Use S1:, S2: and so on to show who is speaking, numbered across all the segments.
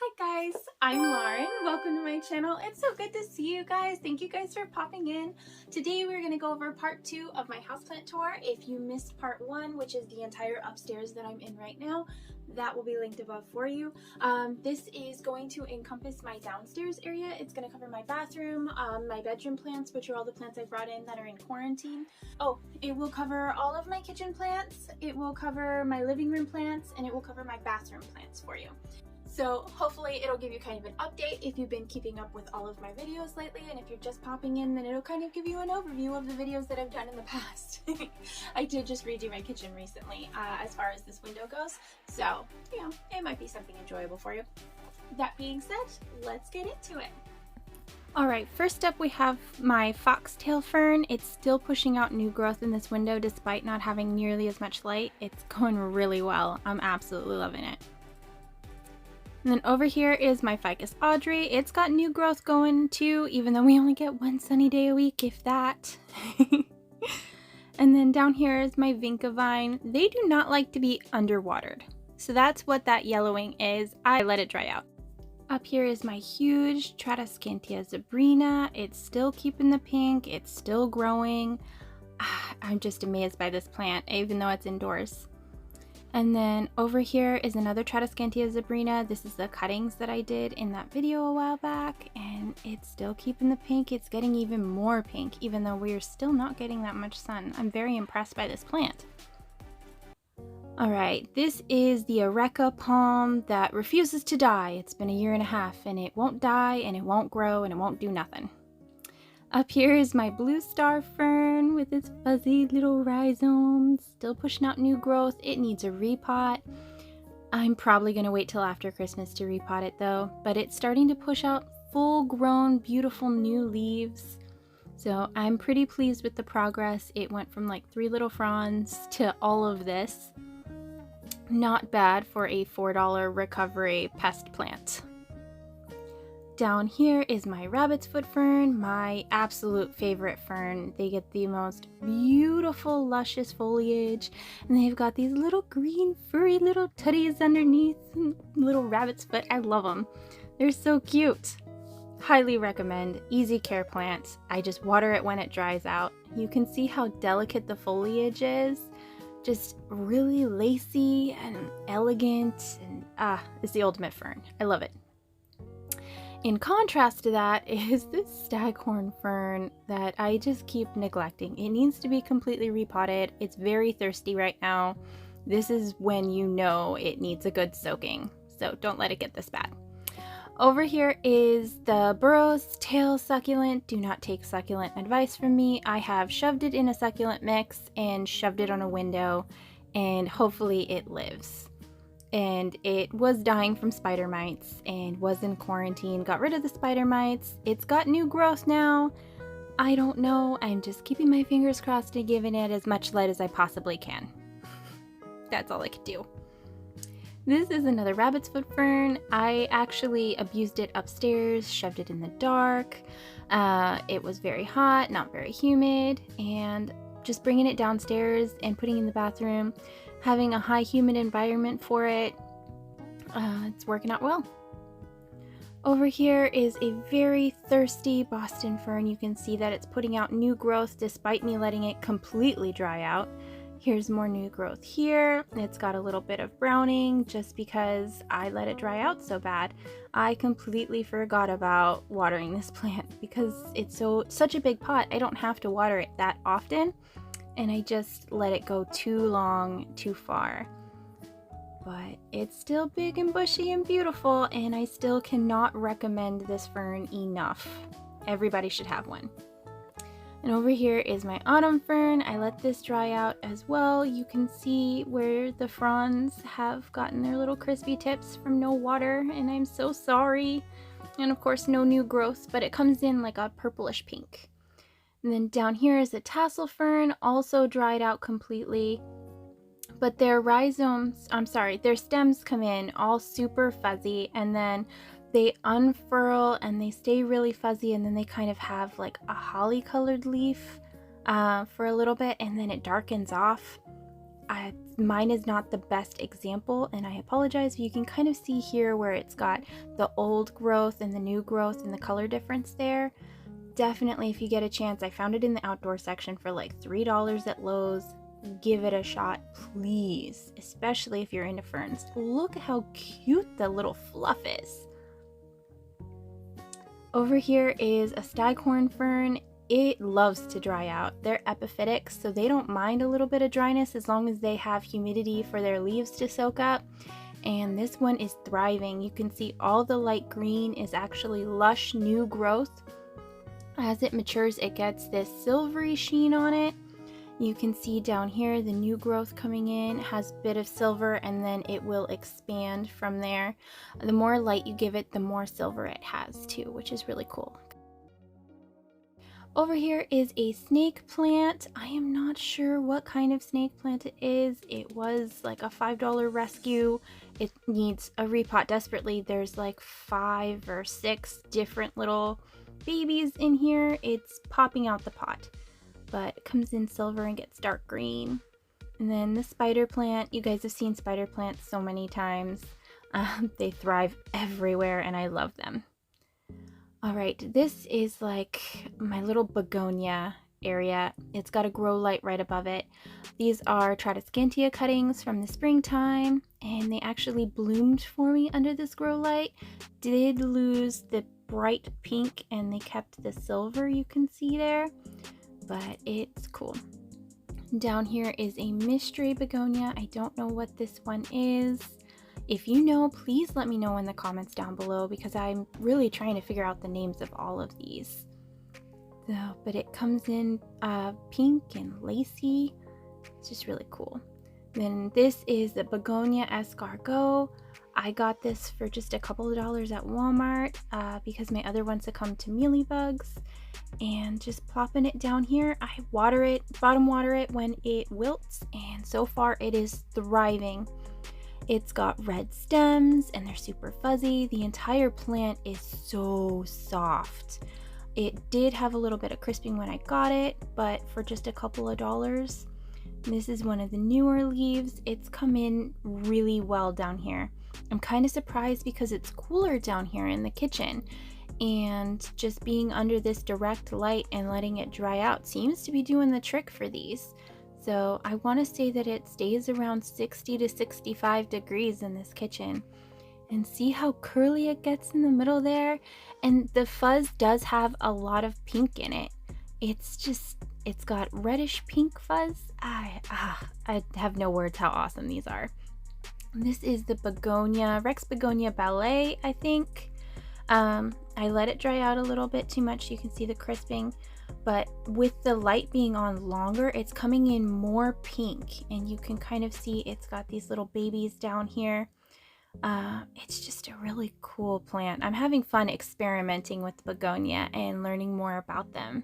S1: Hi guys, I'm Lauren. Welcome to my channel. It's so good to see you guys. Thank you guys for popping in. Today we're going to go over part 2 of my houseplant tour. If you missed part 1, which is the entire upstairs that I'm in right now, that will be linked above for you. This is going to encompass my downstairs area. It's going to cover my bathroom, my bedroom plants, which are all the plants I brought in that are in quarantine. Oh, it will cover all of my kitchen plants, it will cover my living room plants, and it will cover my bathroom plants for you. So hopefully it'll give you kind of an update if you've been keeping up with all of my videos lately, and if you're just popping in, then it'll kind of give you an overview of the videos that I've done in the past. I did just redo my kitchen recently as far as this window goes, so you know, it might be something enjoyable for you. That being said, let's get into it. Alright, first up we have my foxtail fern. It's still pushing out new growth in this window despite not having nearly as much light. It's going really well. I'm absolutely loving it. And then over here is my ficus Audrey. It's got new growth going too, even though we only get one sunny day a week, if that. And then down here is my vinca vine. They do not like to be underwatered. So that's what that yellowing is. I let it dry out. Up here is my huge Tradescantia zebrina. It's still keeping the pink. It's still growing. I'm just amazed by this plant, even though it's indoors. And then over here is another Tradescantia zebrina. This is the cuttings that I did in that video a while back, and it's still keeping the pink. It's getting even more pink, even though we're still not getting that much sun. I'm very impressed by this plant. Alright, this is the Areca palm that refuses to die. It's been 1.5 years, and it won't die, and it won't grow, and it won't do nothing. Up here is my blue star fern with its fuzzy little rhizomes, still pushing out new growth. It needs a repot. I'm probably going to wait till after Christmas to repot it though, but it's starting to push out full-grown, beautiful new leaves. So I'm pretty pleased with the progress. It went from like 3 little fronds to all of this. Not bad for a $4 recovery pest plant. Down here is my rabbit's foot fern, my absolute favorite fern. They get the most beautiful, luscious foliage, and they've got these little green, furry little tutties underneath, little rabbit's foot. I love them. They're so cute. Highly recommend. Easy care plant. I just water it when it dries out. You can see how delicate the foliage is. Just really lacy and elegant, and it's the ultimate fern. I love it. In contrast to that is this staghorn fern that I just keep neglecting. It needs to be completely repotted. It's very thirsty right now. This is when you know it needs a good soaking, so don't let it get this bad. Over here is the Burrow's Tail succulent. Do not take succulent advice from me. I have shoved it in a succulent mix and shoved it on a window, and hopefully it lives. And it was dying from spider mites and was in quarantine. Got rid of the spider mites. It's got new growth now. I don't know. I'm just keeping my fingers crossed and giving it as much light as I possibly can. That's all I could do. This is another rabbit's foot fern. I actually abused it upstairs, shoved it in the dark. It was very hot, not very humid, and just bringing it downstairs and putting it in the bathroom, having a high humid environment for it, it's working out well. Over here is a very thirsty Boston fern. You can see that it's putting out new growth despite me letting it completely dry out. Here's more new growth here. It's got a little bit of browning just because I let it dry out so bad. I completely forgot about watering this plant because it's such a big pot. I don't have to water it that often, and I just let it go too long, too far. But it's still big and bushy and beautiful, and I still cannot recommend this fern enough. Everybody should have one. And over here is my autumn fern. I let this dry out as well. You can see where the fronds have gotten their little crispy tips from no water, and I'm so sorry. And of course no new growth, but it comes in like a purplish pink. And then down here is a tassel fern, also dried out completely. But their their stems come in all super fuzzy, and then they unfurl and they stay really fuzzy, and then they kind of have like a holly colored leaf for a little bit, and then it darkens off. Mine is not the best example, and I apologize. You can kind of see here where it's got the old growth and the new growth and the color difference there. Definitely, if you get a chance, I found it in the outdoor section for like $3 at Lowe's. Give it a shot, please, especially if you're into ferns. Look at how cute the little fluff is. Over here is a staghorn fern. It loves to dry out. They're epiphytic, so they don't mind a little bit of dryness as long as they have humidity for their leaves to soak up. And this one is thriving. You can see all the light green is actually lush new growth. As it matures, it gets this silvery sheen on it. You can see down here the new growth coming in has a bit of silver, and then it will expand from there. The more light you give it, the more silver it has too, which is really cool. Over here is a snake plant. I am not sure what kind of snake plant it is. It was like a $5 rescue. It needs a repot desperately. There's like 5 or 6 different little babies in here. It's popping out the pot, but it comes in silver and gets dark green. And then the spider plant. You guys have seen spider plants so many times. They thrive everywhere and I love them. Alright, this is like my little begonia area. It's got a grow light right above it. These are Tradescantia cuttings from the springtime, and they actually bloomed for me under this grow light. Did lose the bright pink and they kept the silver you can see there, but it's cool. Down here is a mystery begonia. I don't know what this one is. If you know, please let me know in the comments down below, because I'm really trying to figure out the names of all of these. So, but it comes in pink and lacy. It's just really cool. Then this is the begonia escargot. I got this for just a couple of dollars at Walmart because my other one succumbed to mealybugs. And just plopping it down here, I water it, bottom water it when it wilts, and so far it is thriving. It's got red stems and they're super fuzzy. The entire plant is so soft. It did have a little bit of crisping when I got it, but for just a couple of dollars. This is one of the newer leaves. It's come in really well down here. I'm kind of surprised because it's cooler down here in the kitchen, and just being under this direct light and letting it dry out seems to be doing the trick for these. So I want to say that it stays around 60 to 65 degrees in this kitchen. And see how curly it gets in the middle there? And the fuzz does have a lot of pink in it. It's got reddish pink fuzz. I have no words how awesome these are. This is the begonia, Rex Begonia Ballet, I think. I let it dry out a little bit too much. You can see the crisping. But with the light being on longer, it's coming in more pink, and you can kind of see it's got these little babies down here. It's just a really cool plant. I'm having fun experimenting with begonia and learning more about them.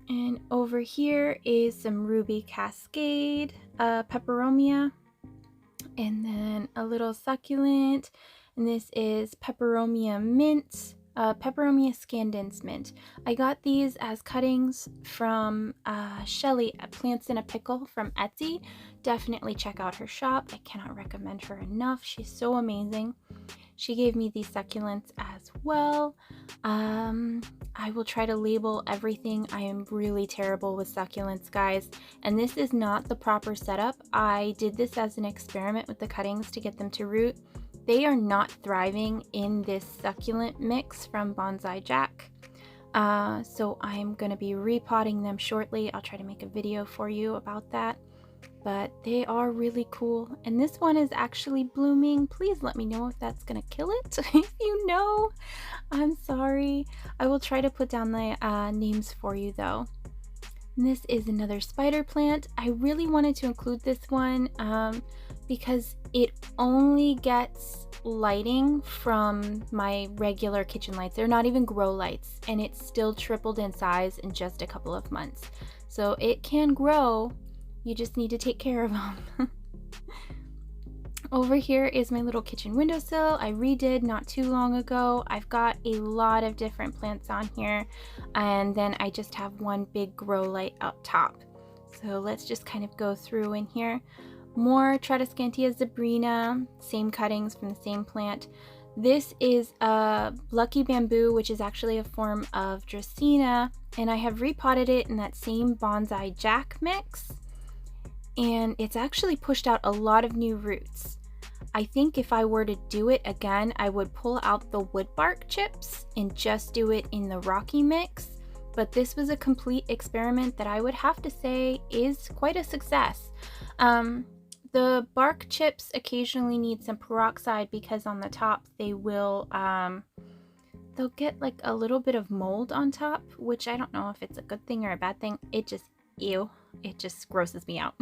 S1: And over here is some ruby cascade, peperomia, and then a little succulent, and this is peperomia mint. Peperomia scandens mint. I got these as cuttings from Shelly at Plants in a Pickle from Etsy. Definitely check out her shop. I cannot recommend her enough. She's so amazing. She gave me these succulents as well. I will try to label everything. I am really terrible with succulents, guys, and this is not the proper setup. I did this as an experiment with the cuttings to get them to root. They are not thriving in this succulent mix from Bonsai Jack. So I'm going to be repotting them shortly. I'll try to make a video for you about that. But they are really cool. And this one is actually blooming. Please let me know if that's going to kill it. If you know, I'm sorry. I will try to put down the names for you though. And this is another spider plant. I really wanted to include this one because it only gets lighting from my regular kitchen lights. They're not even grow lights, and it's still tripled in size in just a couple of months. So it can grow, you just need to take care of them. Over here is my little kitchen windowsill I redid not too long ago. I've got a lot of different plants on here, and then I just have one big grow light up top. So let's just kind of go through in here. More Tradescantia zebrina, same cuttings from the same plant. This is a lucky bamboo, which is actually a form of Dracaena, and I have repotted it in that same bonsai jack mix, and it's actually pushed out a lot of new roots. I think if I were to do it again, I would pull out the wood bark chips and just do it in the rocky mix, but this was a complete experiment that I would have to say is quite a success. The bark chips occasionally need some peroxide because on the top they will, they'll get like a little bit of mold on top, which I don't know if it's a good thing or a bad thing. It just, ew, it just grosses me out.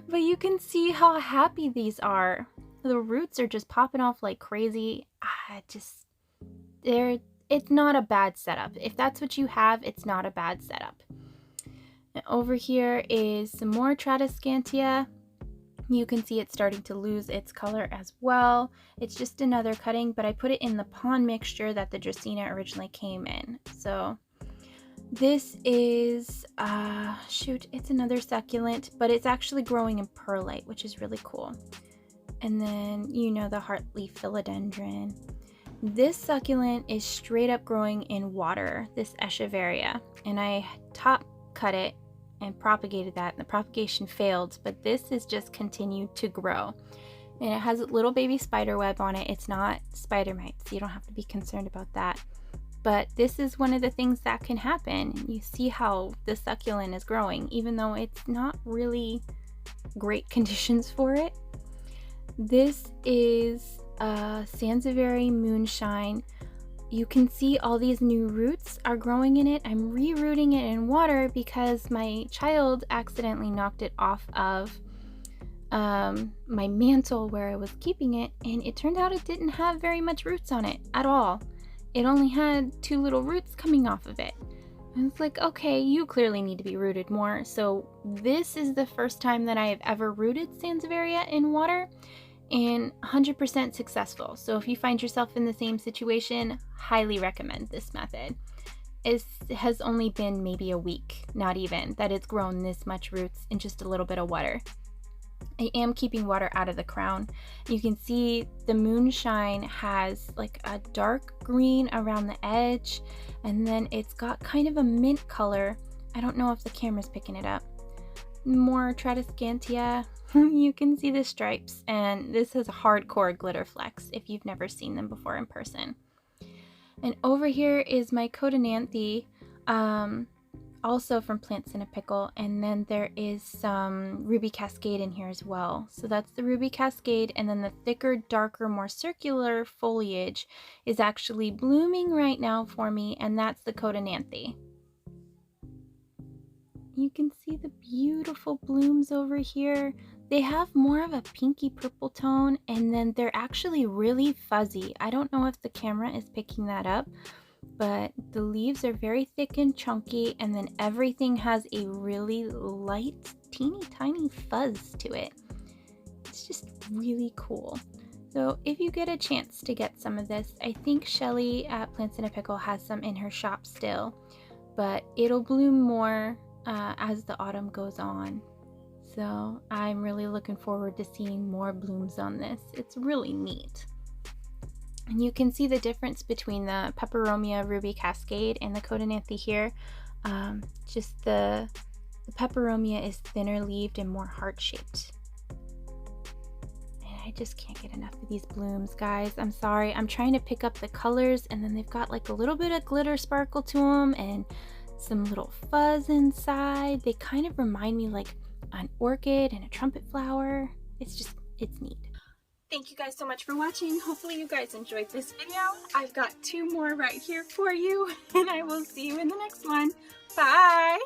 S1: But you can see how happy these are. The roots are just popping off like crazy. It's not a bad setup. If that's what you have, it's not a bad setup. And over here is some more Tradescantia. You can see it's starting to lose its color as well. It's just another cutting, but I put it in the pond mixture that the Dracaena originally came in. So this is, it's another succulent, but it's actually growing in perlite, which is really cool. And then, you know, the heartleaf philodendron. This succulent is straight up growing in water, this echeveria, and I top cut it and propagated that, and the propagation failed, but this has just continued to grow. And it has a little baby spider web on it. It's not spider mites, so you don't have to be concerned about that. But this is one of the things that can happen. You see how the succulent is growing, even though it's not really great conditions for it. This is Sansevieria moonshine. You can see all these new roots are growing in it. I'm re-rooting it in water because my child accidentally knocked it off of my mantle where I was keeping it, and it turned out it didn't have very much roots on it at all. It only had 2 little roots coming off of it. And it's like, okay, you clearly need to be rooted more. So this is the first time that I have ever rooted Sansevieria in water, and 100% successful. So if you find yourself in the same situation, highly recommend this method. It has only been maybe a week, not even, that it's grown this much roots in just a little bit of water. I am keeping water out of the crown. You can see the moonshine has like a dark green around the edge, and then it's got kind of a mint color. I don't know if the camera's picking it up. More Tradescantia. You can see the stripes, and this is a hardcore glitter flex if you've never seen them before in person. And over here is my Cotinanthe, also from Plants in a Pickle, and then there is some Ruby Cascade in here as well. So that's the Ruby Cascade, and then the thicker, darker, more circular foliage is actually blooming right now for me, and that's the Cotinanthe. You can see the beautiful blooms over here. They have more of a pinky purple tone, and then they're actually really fuzzy. I don't know if the camera is picking that up, but the leaves are very thick and chunky, and then everything has a really light, teeny tiny fuzz to it. It's just really cool. So if you get a chance to get some of this, I think Shelly at Plants in a Pickle has some in her shop still, but it'll bloom more as the autumn goes on. So I'm really looking forward to seeing more blooms on this. It's really neat. And you can see the difference between the Peperomia Ruby Cascade and the Cotinanthe here. Just the Peperomia is thinner leaved and more heart-shaped. And I just can't get enough of these blooms, guys. I'm sorry. I'm trying to pick up the colors, and then they've got like a little bit of glitter sparkle to them and some little fuzz inside. They kind of remind me like an orchid and a trumpet flower. It's neat. Thank you guys so much for watching. Hopefully you guys enjoyed this video. I've got 2 more right here for you, and I will see you in the next one. Bye!